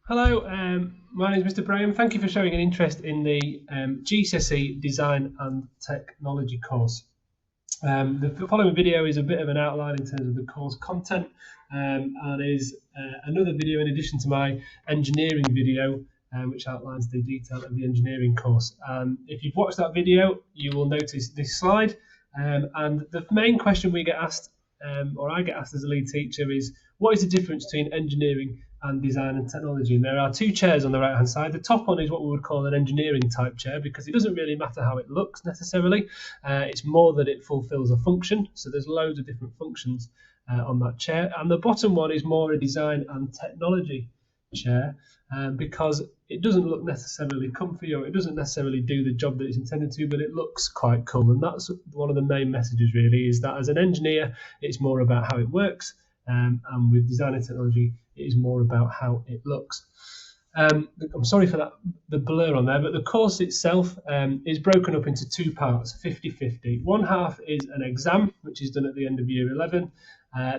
Hello, my name is Mr. Braham. Thank you for showing an interest in the GCSE Design and Technology course. The following video is a bit of an outline in terms of the course content and is another video in addition to my engineering video which outlines the detail of the engineering course. If you've watched that video, you will notice this slide and the main question we get asked, or I get asked as a lead teacher, is what is the difference between engineering and design and technology? And there are two chairs on the right hand side. The top one is what we would call an engineering type chair because it doesn't really matter how it looks necessarily. It's more that it fulfills a function. So there's loads of different functions on that chair. And the bottom one is more a design and technology chair because it doesn't look necessarily comfy, or it doesn't necessarily do the job that it's intended to, but it looks quite cool. And that's one of the main messages really, is that as an engineer it's more about how it works, and with design and technology it is more about how it looks. I'm sorry for that, the blur on there, but the course itself is broken up into two parts, 50-50. One half is an exam, which is done at the end of year 11.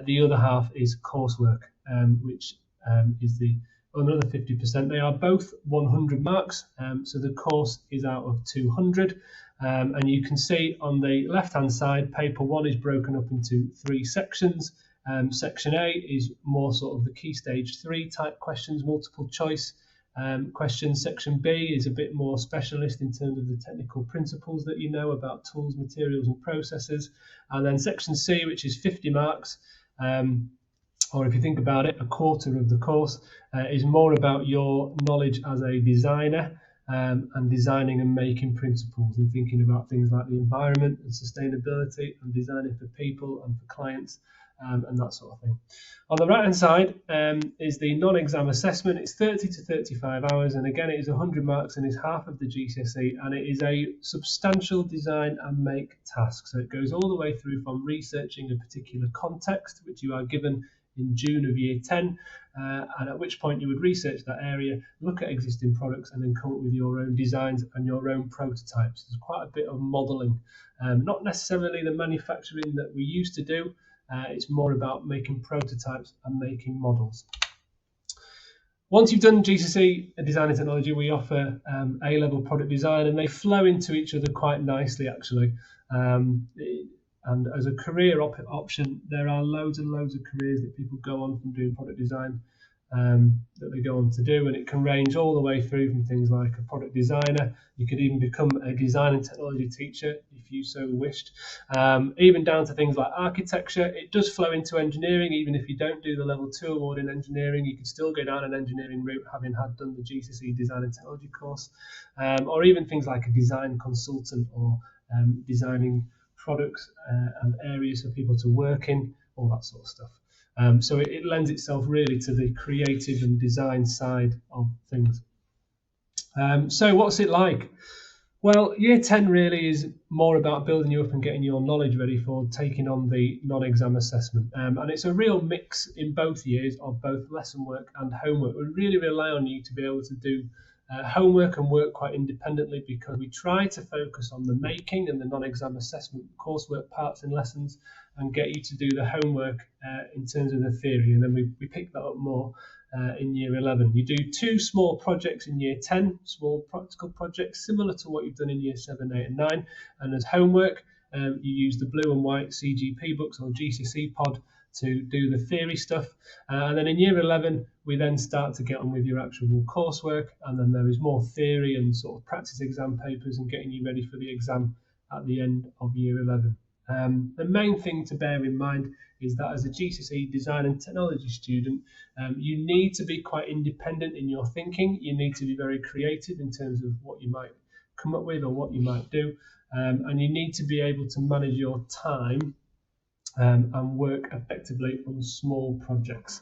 The other half is coursework, which is another 50%. They are both 100 marks, so the course is out of 200. And you can see on the left hand side, paper one is broken up into three sections. Section A is more sort of the key stage 3 type questions, multiple choice questions. Section B is a bit more specialist in terms of the technical principles that you know about tools, materials and processes. And then section C, which is 50 marks, or if you think about it, a quarter of the course is more about your knowledge as a designer and designing and making principles and thinking about things like the environment and sustainability and designing for people and for clients. And that sort of thing. On the right hand side is the non-exam assessment. It's 30 to 35 hours, and again it is 100 marks and is half of the GCSE, and it is a substantial design and make task. So it goes all the way through from researching a particular context which you are given in June of year 10, and at which point you would research that area, look at existing products and then come up with your own designs and your own prototypes. There's quite a bit of modelling, not necessarily the manufacturing that we used to do. It's more about making prototypes and making models. Once you've done GCSE Design and Technology, we offer A-level product design, and they flow into each other quite nicely actually. And as a career option, there are loads and loads of careers that people go on from doing product design that they go on to do, and it can range all the way through from things like a product designer. You could even become a design and technology teacher if you so wished, even down to things like architecture. It does flow into engineering. Even if you don't do the level 2 award in engineering, you can still go down an engineering route having done the GCSE Design and Technology course, or even things like a design consultant, or designing products and areas for people to work in, all that sort of stuff. So it lends itself really to the creative and design side of things. So what's it like? Well, year 10 really is more about building you up and getting your knowledge ready for taking on the non-exam assessment. And it's a real mix in both years of both lesson work and homework. We really rely on you to be able to do homework and work quite independently, because we try to focus on the making and the non-exam assessment coursework parts and lessons and get you to do the homework in terms of the theory, and then we pick that up more in year 11. You do 2 small projects in year 10, small practical projects similar to what you've done in year 7, 8 and 9, and as homework you use the blue and white CGP books or GCSE pod to do the theory stuff, and then in year 11 we then start to get on with your actual coursework, and then there is more theory and sort of practice exam papers and getting you ready for the exam at the end of year 11. The main thing to bear in mind is that as a GCSE Design and Technology student, you need to be quite independent in your thinking. You need to be very creative in terms of what you might come up with or what you might do, and you need to be able to manage your time and work effectively on small projects,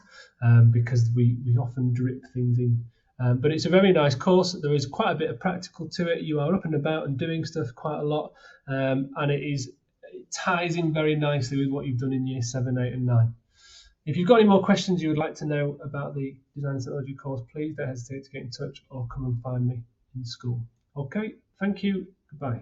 because we often drip things in. But it's a very nice course. There is quite a bit of practical to it. You are up and about and doing stuff quite a lot, and it ties in very nicely with what you've done in year 7, 8 and 9. If you've got any more questions you would like to know about the Design and Technology course, please don't hesitate to get in touch or come and find me in school. Okay, thank you, goodbye.